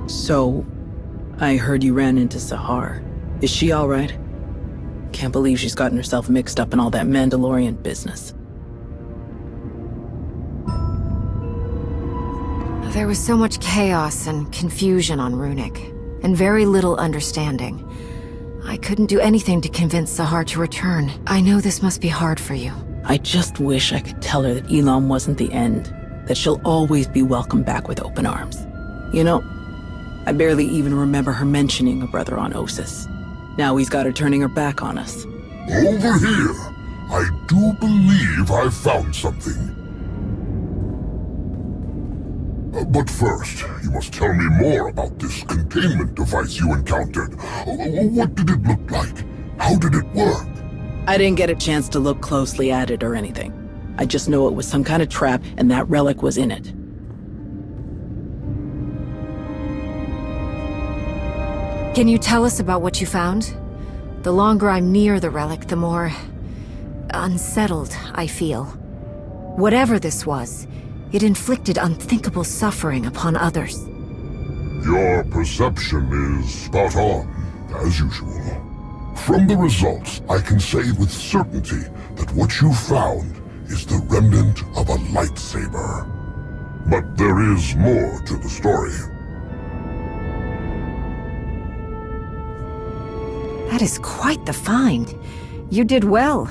So, I heard you ran into Sahar. Is she all right? Can't believe she's gotten herself mixed up in all that Mandalorian business. There was so much chaos and confusion on Runic, and very little understanding. I couldn't do anything to convince Sahar to return. I know this must be hard for you. I just wish I could tell her that Elam wasn't the end, that she'll always be welcomed back with open arms. You know, I barely even remember her mentioning a brother on Ossus. Now he's got her turning her back on us. Over here! I do believe I found something. But first, you must tell me more about this containment device you encountered. What did it look like? How did it work? I didn't get a chance to look closely at it or anything. I just know it was some kind of trap and that relic was in it. Can you tell us about what you found? The longer I'm near the relic, the more unsettled I feel. Whatever this was, it inflicted unthinkable suffering upon others. Your perception is spot on, as usual. From the results, I can say with certainty that what you found is the remnant of a lightsaber. But there is more to the story. That is quite the find. You did well.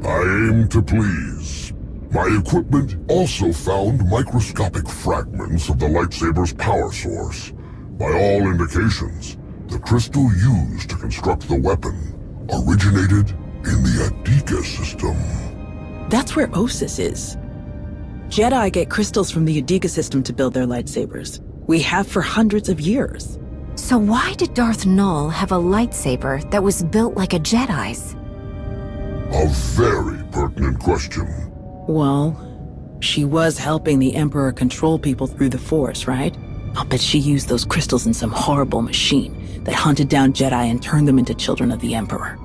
I aim to please. My equipment also found microscopic fragments of the lightsaber's power source. By all indications, the crystal used to construct the weapon originated in the Adika system. That's where Ossus is. Jedi get crystals from the Adika system to build their lightsabers. We have for hundreds of years. So why did Darth Nul have a lightsaber that was built like a Jedi's? A very pertinent question. Well, she was helping the Emperor control people through the Force, right? I'll bet she used those crystals in some horrible machine that hunted down Jedi and turned them into children of the Emperor.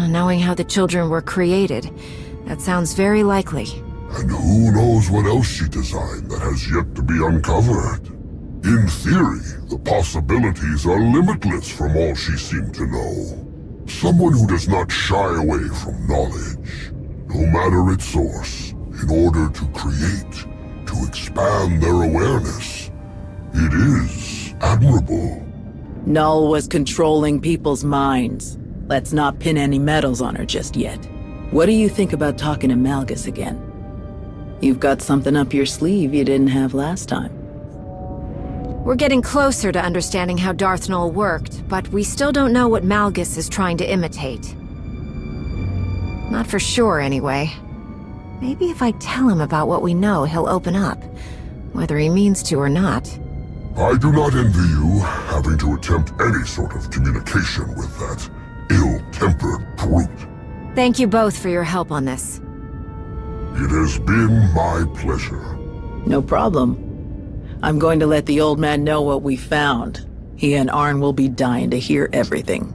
Knowing how the children were created, that sounds very likely. And who knows what else she designed that has yet to be uncovered? In theory, the possibilities are limitless from all she seemed to know. Someone who does not shy away from knowledge, no matter its source, in order to create, to expand their awareness. It is admirable. Null was controlling people's minds. Let's not pin any medals on her just yet. What do you think about talking to Malgus again? You've got something up your sleeve you didn't have last time. We're getting closer to understanding how Darth Nul worked, but we still don't know what Malgus is trying to imitate. Not for sure, anyway. Maybe if I tell him about what we know, he'll open up, whether he means to or not. I do not envy you having to attempt any sort of communication with that ill-tempered brute. Thank you both for your help on this. It has been my pleasure. No problem. I'm going to let the old man know what we found. He and Arn will be dying to hear everything.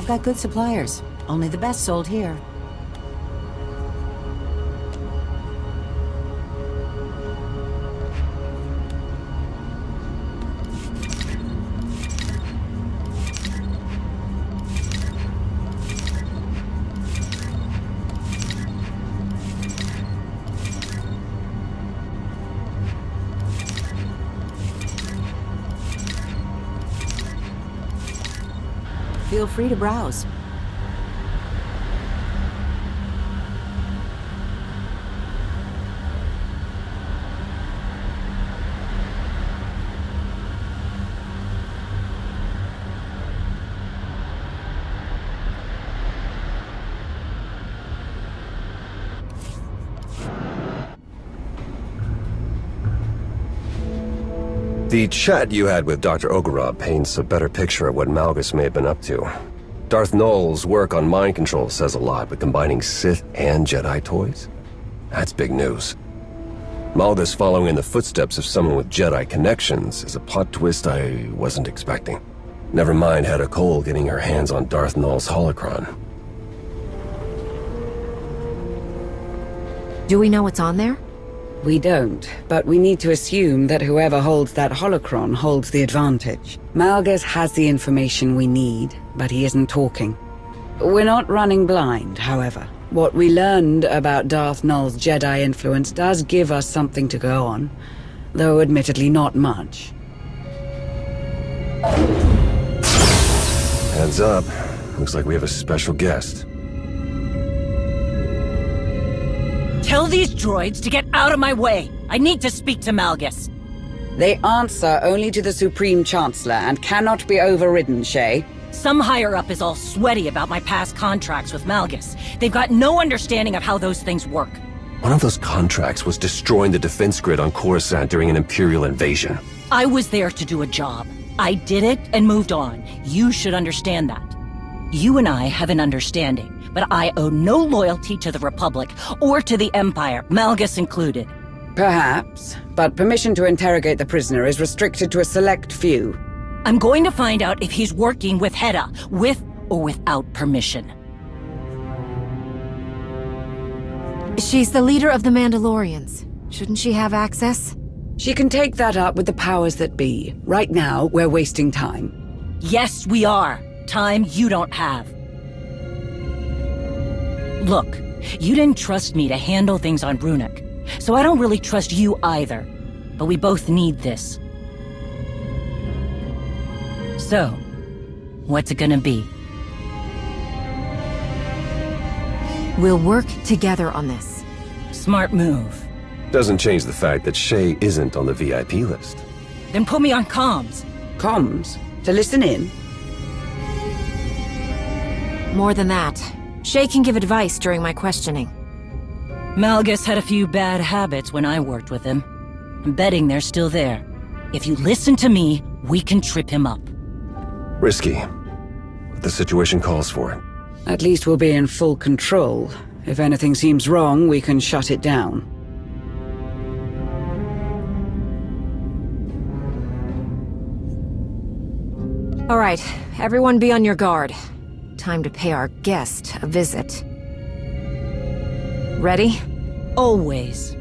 I've got good suppliers. Only the best sold here. Feel free to browse. The chat you had with Dr. Ogorov paints a better picture of what Malgus may have been up to. Darth Null's work on mind control says a lot, but combining Sith and Jedi toys? That's big news. Malgus following in the footsteps of someone with Jedi connections is a plot twist I wasn't expecting. Never mind Hedda Cole getting her hands on Darth Null's holocron. Do we know what's on there? We don't, but we need to assume that whoever holds that holocron holds the advantage. Malgus has the information we need, but he isn't talking. We're not running blind, however. What we learned about Darth Null's Jedi influence does give us something to go on, though admittedly not much. Heads up. Looks like we have a special guest. Tell these droids to get out of my way! I need to speak to Malgus! They answer only to the Supreme Chancellor and cannot be overridden, Shay. Some higher-up is all sweaty about my past contracts with Malgus. They've got no understanding of how those things work. One of those contracts was destroying the defense grid on Coruscant during an Imperial invasion. I was there to do a job. I did it and moved on. You should understand that. You and I have an understanding, but I owe no loyalty to the Republic or to the Empire, Malgus included. Perhaps, but permission to interrogate the prisoner is restricted to a select few. I'm going to find out if he's working with Hedda, with or without permission. She's the leader of the Mandalorians. Shouldn't she have access? She can take that up with the powers that be. Right now, we're wasting time. Yes, we are. Time you don't have. Look, you didn't trust me to handle things on Brunic, so I don't really trust you either. But we both need this. So, what's it gonna be? We'll work together on this. Smart move. Doesn't change the fact that Shay isn't on the VIP list. Then put me on comms. Comms? To listen in? More than that, Shay can give advice during my questioning. Malgus had a few bad habits when I worked with him. I'm betting they're still there. If you listen to me, we can trip him up. Risky, but the situation calls for it. At least we'll be in full control. If anything seems wrong, we can shut it down. All right, everyone be on your guard. Time to pay our guest a visit. Ready? Always.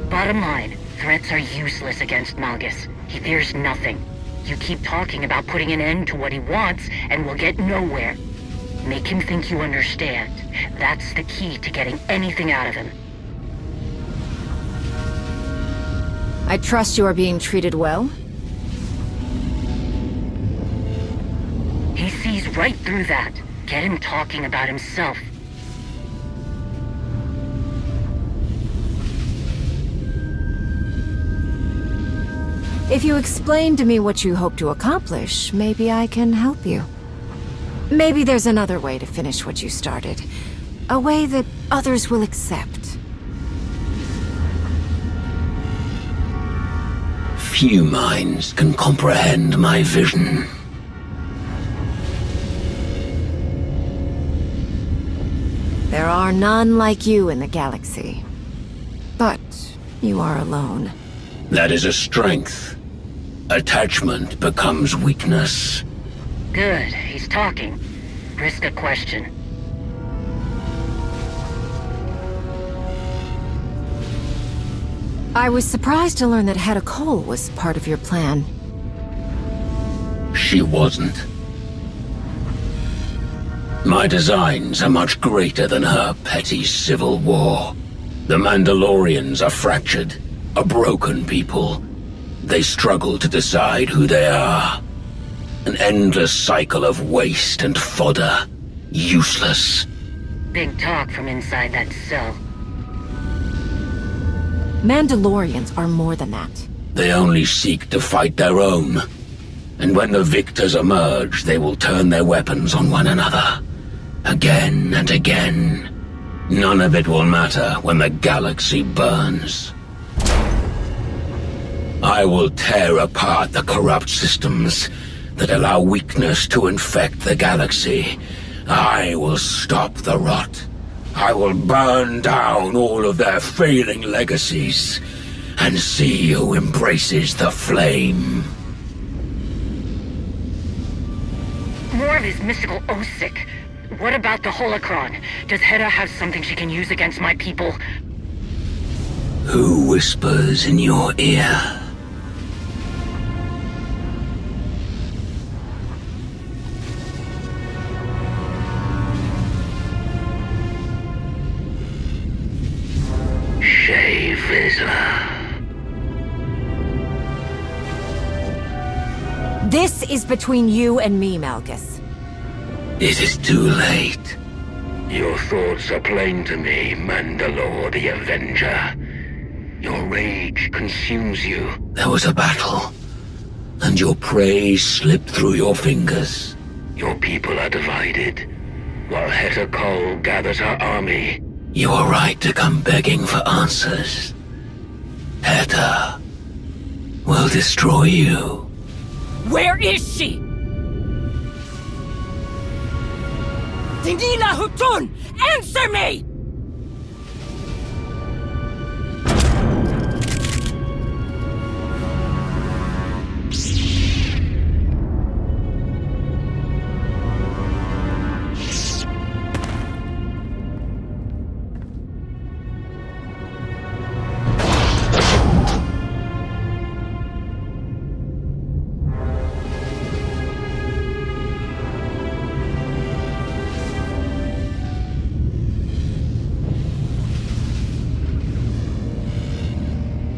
Bottom line, threats are useless against Malgus. He fears nothing. You keep talking about putting an end to what he wants, and we'll get nowhere. Make him think you understand. That's the key to getting anything out of him. I trust you are being treated well. He sees right through that. Get him talking about himself. If you explain to me what you hope to accomplish, maybe I can help you. Maybe there's another way to finish what you started. A way that others will accept. Few minds can comprehend my vision. There are none like you in the galaxy. But you are alone. That is a strength. Attachment becomes weakness. Good, he's talking. Risk a question. I was surprised to learn that Hedda Cole was part of your plan. She wasn't. My designs are much greater than her petty civil war. The Mandalorians are fractured, a broken people. They struggle to decide who they are. An endless cycle of waste and fodder. Useless. Big talk from inside that cell. Mandalorians are more than that. They only seek to fight their own. And when the victors emerge, they will turn their weapons on one another. Again and again. None of it will matter when the galaxy burns. I will tear apart the corrupt systems that allow weakness to infect the galaxy. I will stop the rot. I will burn down all of their failing legacies and see who embraces the flame. More of his mystical Osic. What about the holocron? Does Hedda have something she can use against my people? Who whispers in your ear? This is between you and me, Malgus. It is too late. Your thoughts are plain to me, Mandalore the Avenger. Your rage consumes you. There was a battle, and your prey slipped through your fingers. Your people are divided, while Hedda Cole gathers her army. You are right to come begging for answers. Hedda will destroy you. Where is she? Dinila Hutun! Answer me!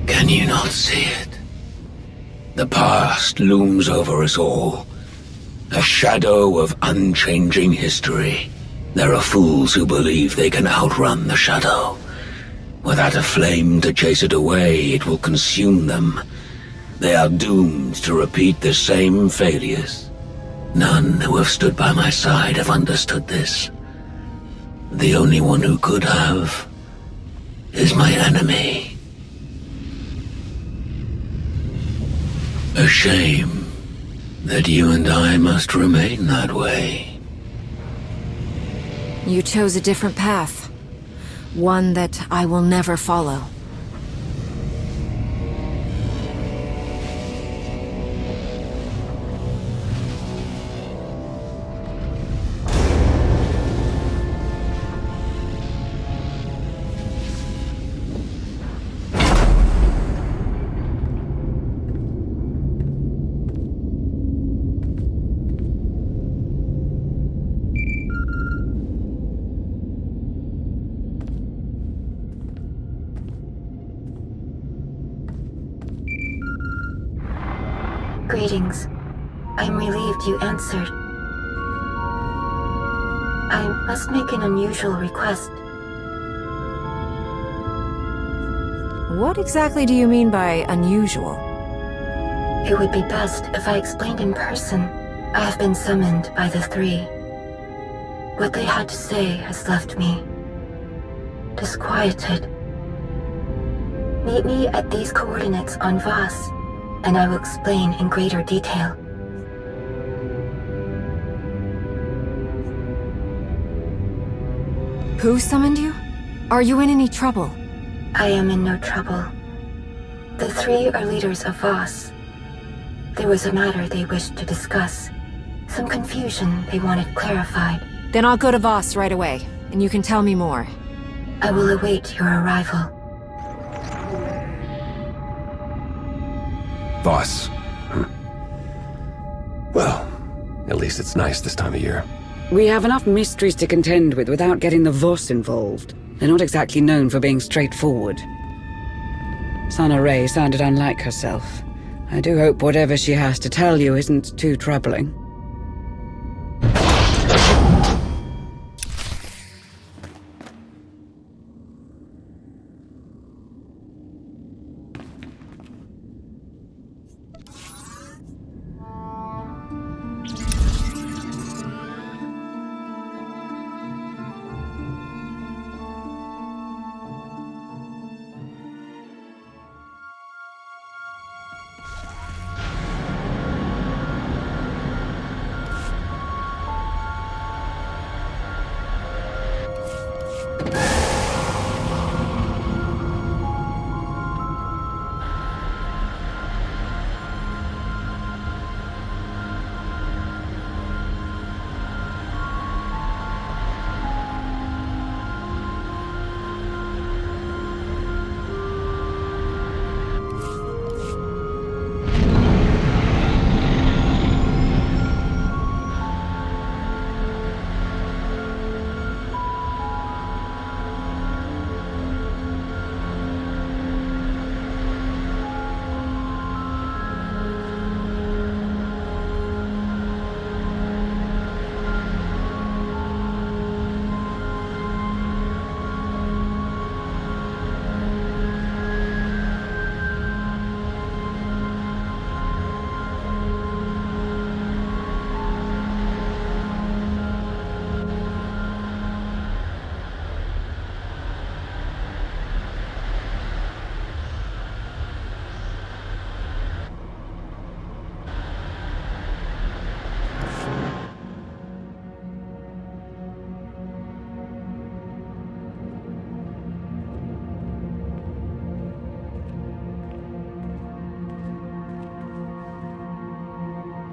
Can you not see it? The past looms over us all. A shadow of unchanging history. There are fools who believe they can outrun the shadow. Without a flame to chase it away, it will consume them. They are doomed to repeat the same failures. None who have stood by my side have understood this. The only one who could have is my enemy. A shame that you and I must remain that way. You chose a different path. One that I will never follow. Greetings. I'm relieved you answered. I must make an unusual request. What exactly do you mean by unusual? It would be best if I explained in person. I have been summoned by the three. What they had to say has left me disquieted. Meet me at these coordinates on Voss, and I will explain in greater detail. Who summoned you? Are you in any trouble? I am in no trouble. The three are leaders of Voss. There was a matter they wished to discuss. Some confusion they wanted clarified. Then I'll go to Voss right away, and you can tell me more. I will await your arrival. Voss. Well, at least it's nice this time of year. We have enough mysteries to contend with without getting the Voss involved. They're not exactly known for being straightforward. Sana Ray sounded unlike herself. I do hope whatever she has to tell you isn't too troubling.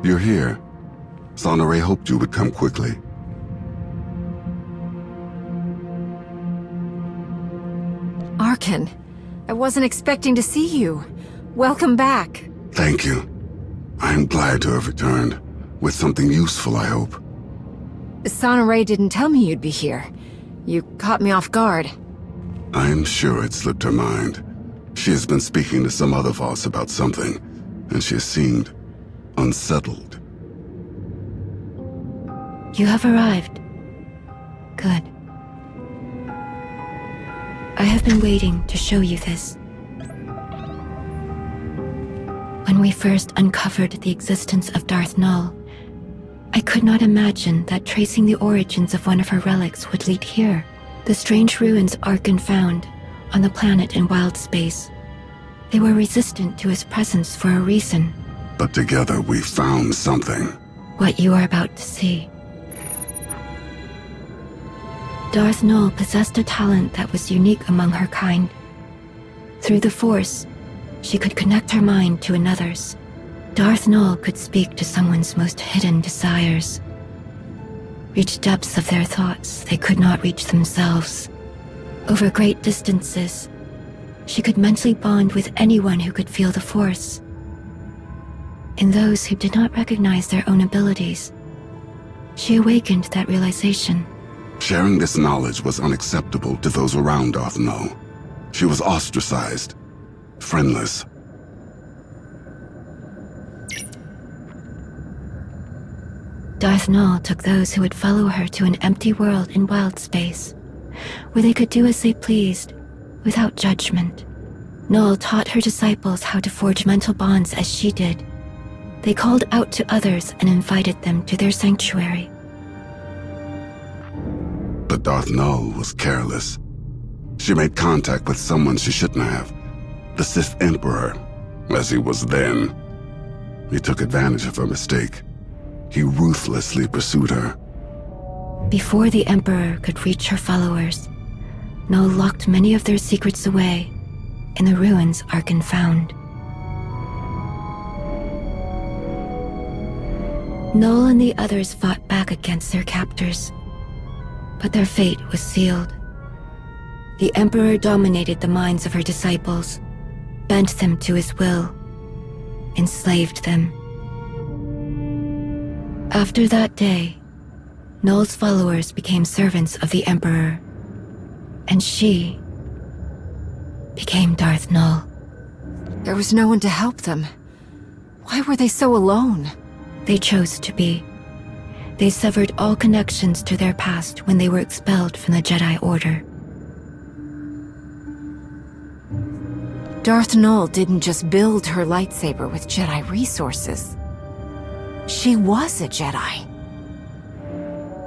You're here. Sana Ray hoped you would come quickly. Arkan, I wasn't expecting to see you. Welcome back. Thank you. I am glad to have returned. With something useful, I hope. Sana Ray didn't tell me you'd be here. You caught me off guard. I'm sure it slipped her mind. She has been speaking to some other Voss about something, and she has seemed unsettled. You have arrived. Good. I have been waiting to show you this. When we first uncovered the existence of Darth Null, I could not imagine that tracing the origins of one of her relics would lead here. The strange ruins Arkan found on the planet in wild space. They were resistant to his presence for a reason. But together we found something. What you are about to see. Darth Null possessed a talent that was unique among her kind. Through the Force, she could connect her mind to another's. Darth Null could speak to someone's most hidden desires. Reach depths of their thoughts they could not reach themselves. Over great distances, she could mentally bond with anyone who could feel the Force. In those who did not recognize their own abilities, she awakened that realization. Sharing this knowledge was unacceptable to those around Darth Null. She was ostracized, friendless. Darth Nul took those who would follow her to an empty world in wild space, where they could do as they pleased, without judgment. Nul taught her disciples how to forge mental bonds as she did. They called out to others and invited them to their sanctuary. But Darth Nul was careless. She made contact with someone she shouldn't have. The Sith Emperor, as he was then. He took advantage of her mistake. He ruthlessly pursued her. Before the Emperor could reach her followers, Nul locked many of their secrets away in the ruins Arkan found. Nul and the others fought back against their captors, but their fate was sealed. The Emperor dominated the minds of her disciples, bent them to his will, enslaved them. After that day, Nul's followers became servants of the Emperor, and she became Darth Nul. There was no one to help them. Why were they so alone? They chose to be. They severed all connections to their past when they were expelled from the Jedi Order. Darth Nul didn't just build her lightsaber with Jedi resources. She was a Jedi.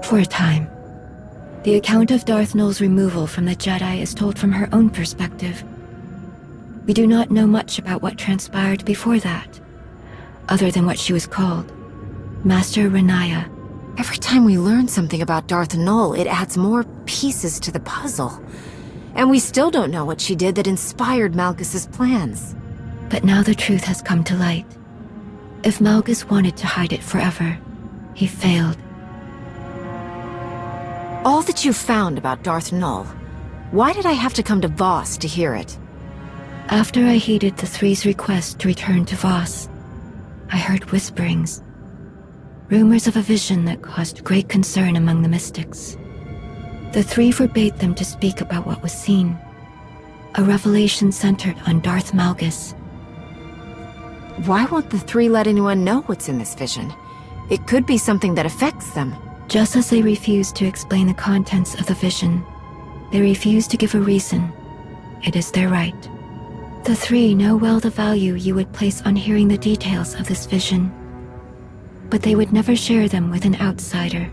For a time. The account of Darth Nul's removal from the Jedi is told from her own perspective. We do not know much about what transpired before that, other than what she was called, Master Renaya. Every time we learn something about Darth Nul, it adds more pieces to the puzzle. And we still don't know what she did that inspired Malgus's plans. But now the truth has come to light. If Malgus wanted to hide it forever, he failed. All that you found about Darth Nul, why did I have to come to Voss to hear it? After I heeded the Three's request to return to Voss, I heard whisperings. Rumors of a vision that caused great concern among the mystics. The Three forbade them to speak about what was seen. A revelation centered on Darth Malgus. Why won't the Three let anyone know what's in this vision? It could be something that affects them. Just as they refused to explain the contents of the vision, they refused to give a reason. It is their right. The Three know well the value you would place on hearing the details of this vision. But they would never share them with an outsider,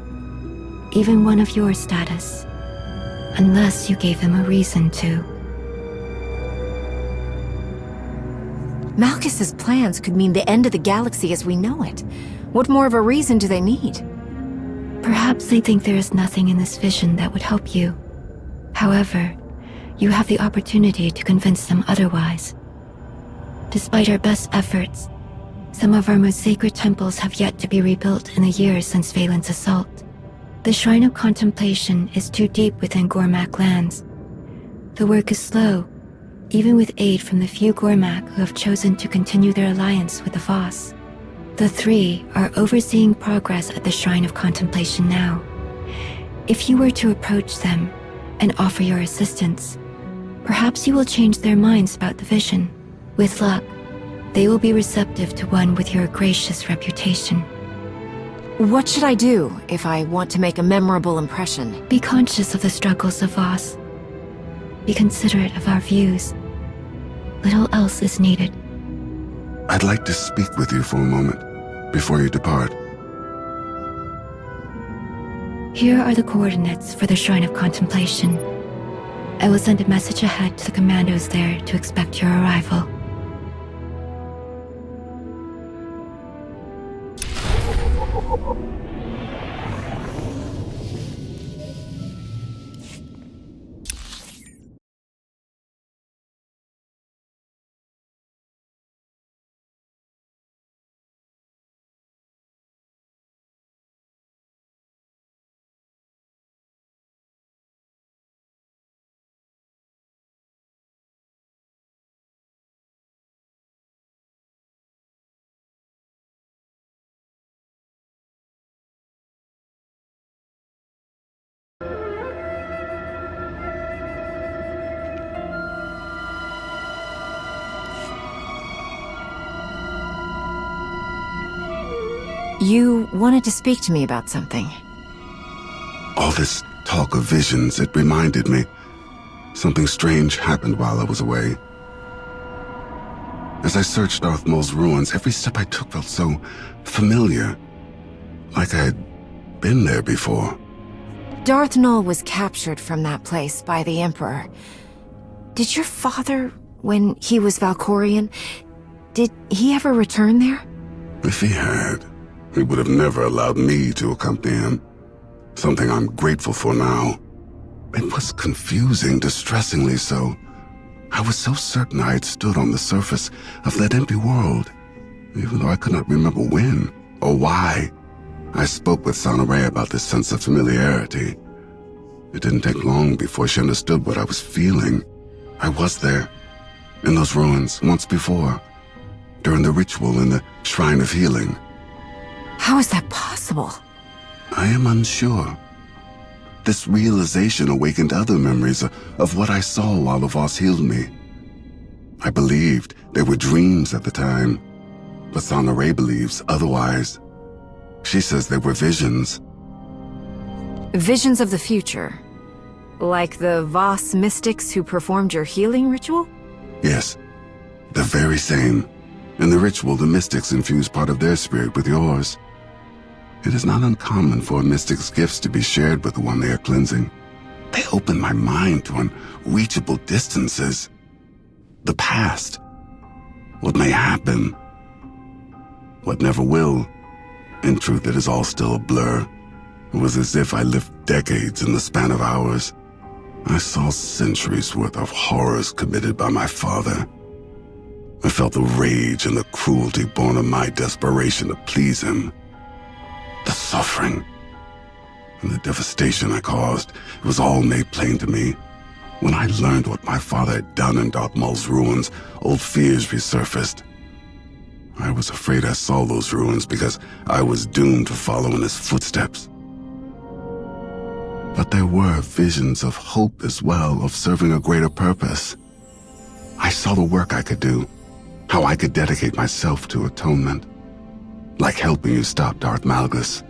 even one of your status, unless you gave them a reason to. Malgus's plans could mean the end of the galaxy as we know it. What more of a reason do they need? Perhaps they think there is nothing in this vision that would help you. However, you have the opportunity to convince them otherwise. Despite our best efforts, some of our most sacred temples have yet to be rebuilt in the years since Valen's assault. The Shrine of Contemplation is too deep within Gormak lands. The work is slow, even with aid from the few Gormak who have chosen to continue their alliance with the Voss. The Three are overseeing progress at the Shrine of Contemplation now. If you were to approach them and offer your assistance, perhaps you will change their minds about the vision. With luck, they will be receptive to one with your gracious reputation. What should I do if I want to make a memorable impression? Be conscious of the struggles of Voss. Be considerate of our views. Little else is needed. I'd like to speak with you for a moment, before you depart. Here are the coordinates for the Shrine of Contemplation. I will send a message ahead to the commandos there to expect your arrival. You wanted to speak to me about something. All this talk of visions, it reminded me. Something strange happened while I was away. As I searched Darth Maul's ruins, every step I took felt so familiar. Like I had been there before. Darth Nul was captured from that place by the Emperor. Did your father, when he was Valkorian, did he ever return there? If he had, he would have never allowed me to accompany him. Something I'm grateful for now. It was confusing, distressingly so. I was so certain I had stood on the surface of that empty world, even though I could not remember when or why. I spoke with Sonoray about this sense of familiarity. It didn't take long before she understood what I was feeling. I was there, in those ruins, once before, during the ritual in the Shrine of Healing. How is that possible? I am unsure. This realization awakened other memories of what I saw while the Voss healed me. I believed they were dreams at the time, but Sonoray believes otherwise. She says they were visions. Visions of the future? Like the Voss mystics who performed your healing ritual? Yes, the very same. In the ritual, the mystics infuse part of their spirit with yours. It is not uncommon for a mystic's gifts to be shared with the one they are cleansing. They open my mind to unreachable distances. The past. What may happen. What never will. In truth, it is all still a blur. It was as if I lived decades in the span of hours. I saw centuries worth of horrors committed by my father. I felt the rage and the cruelty born of my desperation to please him. The suffering and the devastation I caused, it was all made plain to me. When I learned what my father had done in Darth Maul's ruins, old fears resurfaced. I was afraid I saw those ruins because I was doomed to follow in his footsteps. But there were visions of hope as well, of serving a greater purpose. I saw the work I could do, how I could dedicate myself to atonement. Like helping you stop Darth Malgus.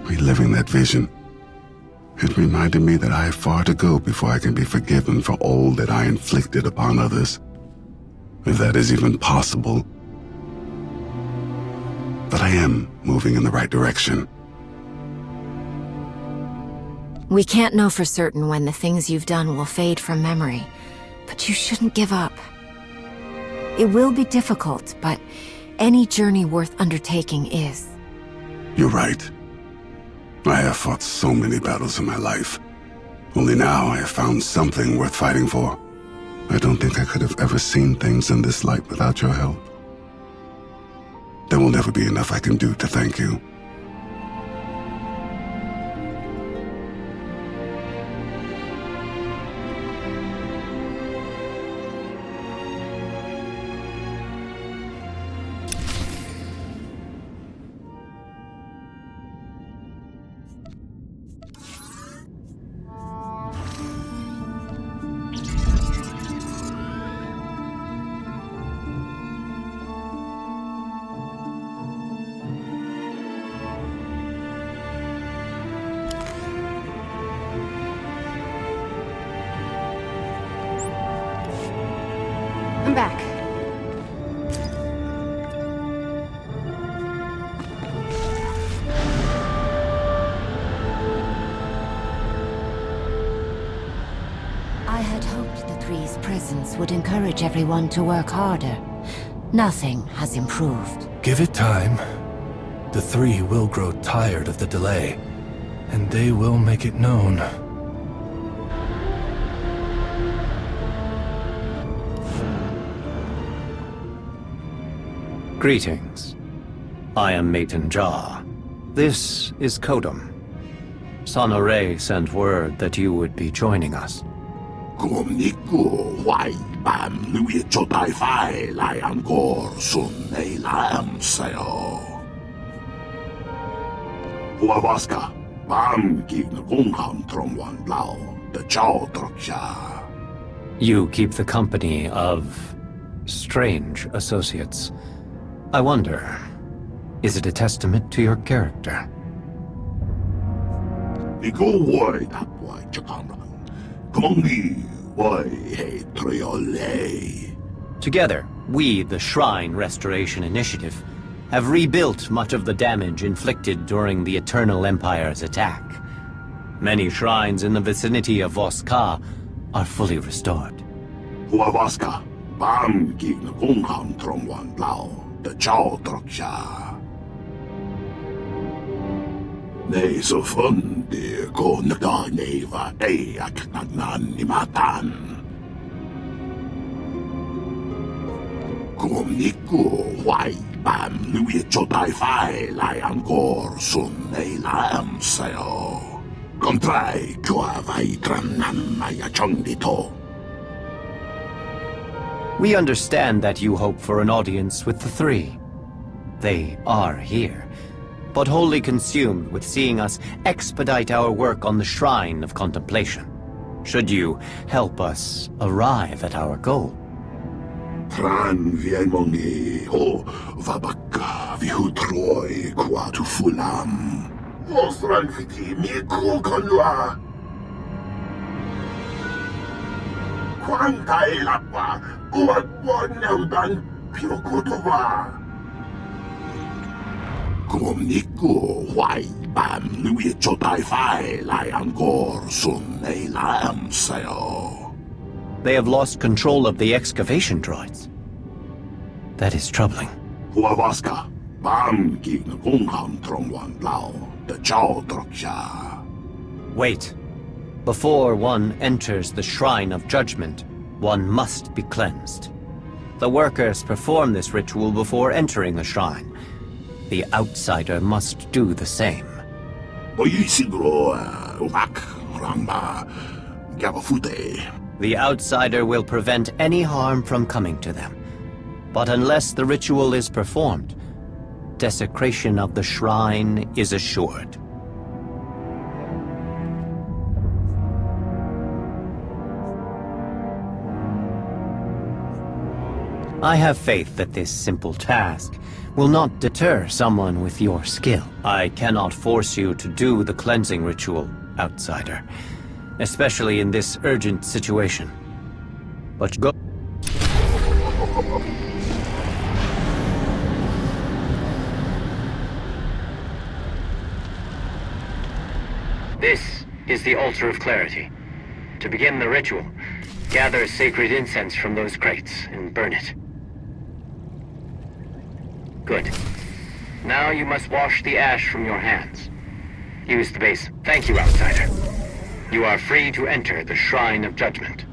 Reliving that vision, it reminded me that I have far to go before I can be forgiven for all that I inflicted upon others. If that is even possible. But I am moving in the right direction. We can't know for certain when the things you've done will fade from memory, but you shouldn't give up. It will be difficult, but any journey worth undertaking is. You're right. I have fought so many battles in my life. Only now I have found something worth fighting for. I don't think I could have ever seen things in this light without your help. There will never be enough I can do to thank you. I'm back. I had hoped the Three's presence would encourage everyone to work harder. Nothing has improved. Give it time. The Three will grow tired of the delay, and they will make it known. Greetings. I am Maton Jah. This is Kodum. Sonoray sent word that you would be joining us. You keep the company of strange associates. I wonder, Is it a testament to your character? Together, we, the Shrine Restoration Initiative, have rebuilt much of the damage inflicted during the Eternal Empire's attack. Many shrines in the vicinity of Voska are fully restored. We understand that you hope for an audience with the three. They are here, but wholly consumed with seeing us expedite our work on the Shrine of Contemplation. Should you help us arrive at our goal? They have lost control of the excavation droids. That is troubling. Wait. Before one enters the Shrine of Judgment, one must be cleansed. The workers perform this ritual before entering the shrine. The outsider must do the same. The outsider will prevent any harm from coming to them. But unless the ritual is performed, desecration of the shrine is assured. I have faith that this simple task will not deter someone with your skill. I cannot force you to do the cleansing ritual, outsider, especially in this urgent situation. But go. This is the Altar of Clarity. To begin the ritual, gather sacred incense from those crates and burn it. Good. Now you must wash the ash from your hands. Use the base. Thank you, outsider. You are free to enter the Shrine of Judgment.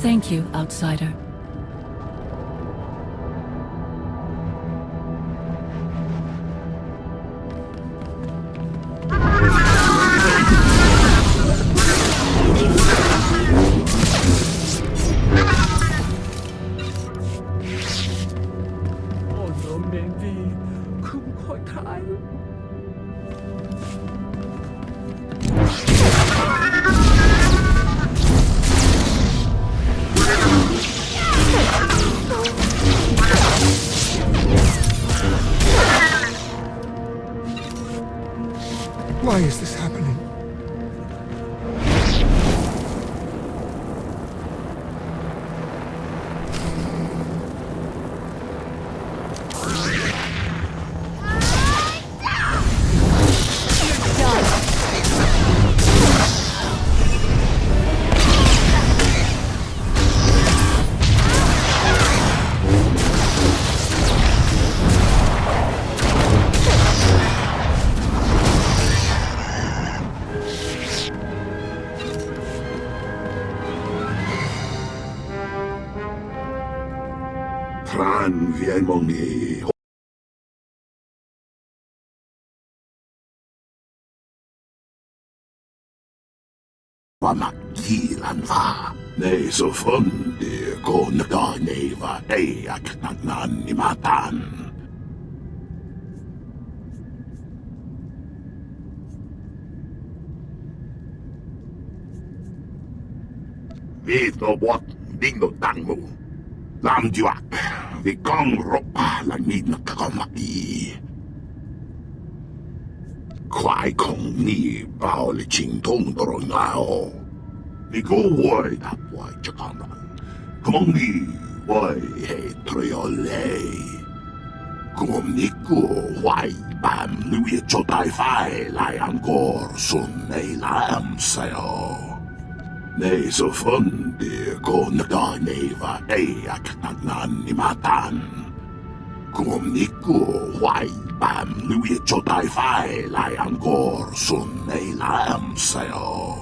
Thank you, outsider. Why is this happening? Tran Vienmongi. Wamakilan va. Nei så fundi ko nagani va eak nagnan ni matan. Vito bot dingdo tangmu. Lam juak. Vi kong ropa lang ni nakakamaki. Kwai kong ni bao li ching tong dorong nao. Vi go wai tap wai chakaman. Kong ni wai he triole. Kong ni ko wai bam lui cho tai fai lai angkor sun nei lam sayo. Nei så fundi ko nagani va eak nagnan ni matan. Kung ni ko wai bam lui cho tai fai lai angkor sun nei lam sayo.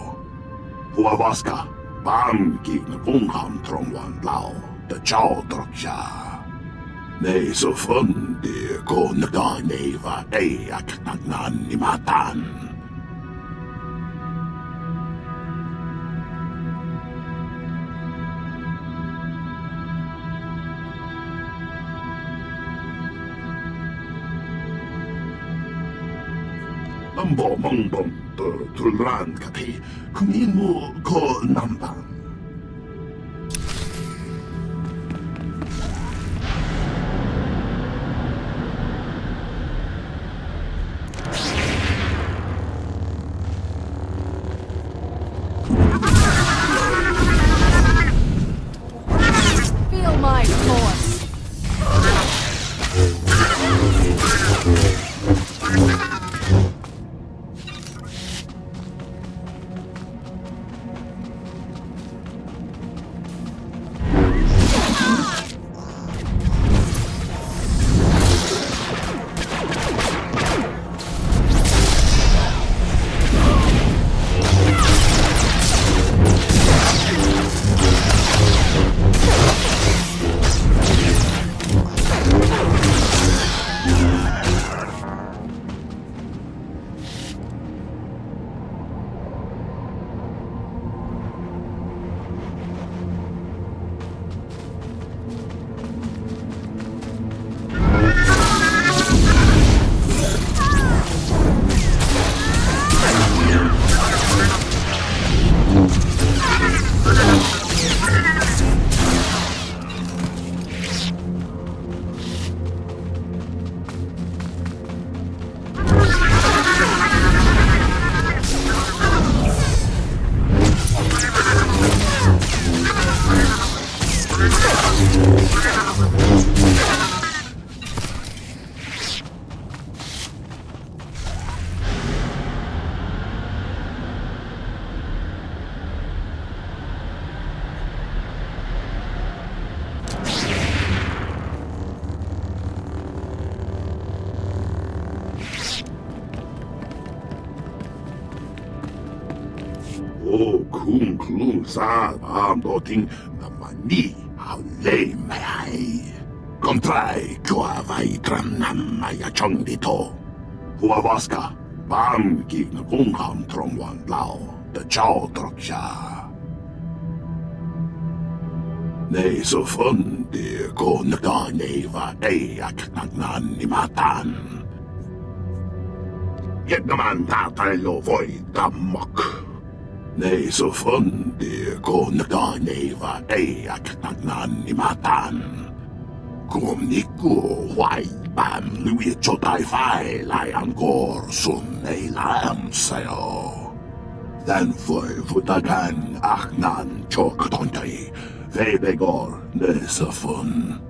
Huavaska bam ki na kung ham trong wan lao da chao trok siya. Nei så fundi ko nagani va eak nagnan ni matan. Ambo mongbong tulran kati kunin mo ko nambang. Feel my force. Kung klung sa am doting namani how lay may I. Kontrai kua vai tram nam maya chong dito. Huavaska bam ki na kung ham trong wan lao da chao trok siya. Nei så fundi ko nagani va eak nagnan ni matan. Yet naman tatay lo voy damok. Nei så fundi ko nagani va eak nagnan ni matan. Kung niku huay ban lui cho tai phai lại angkor sun ei lam sayo. Dan foi futagan achnan cho katontai. Vebegor nesafun.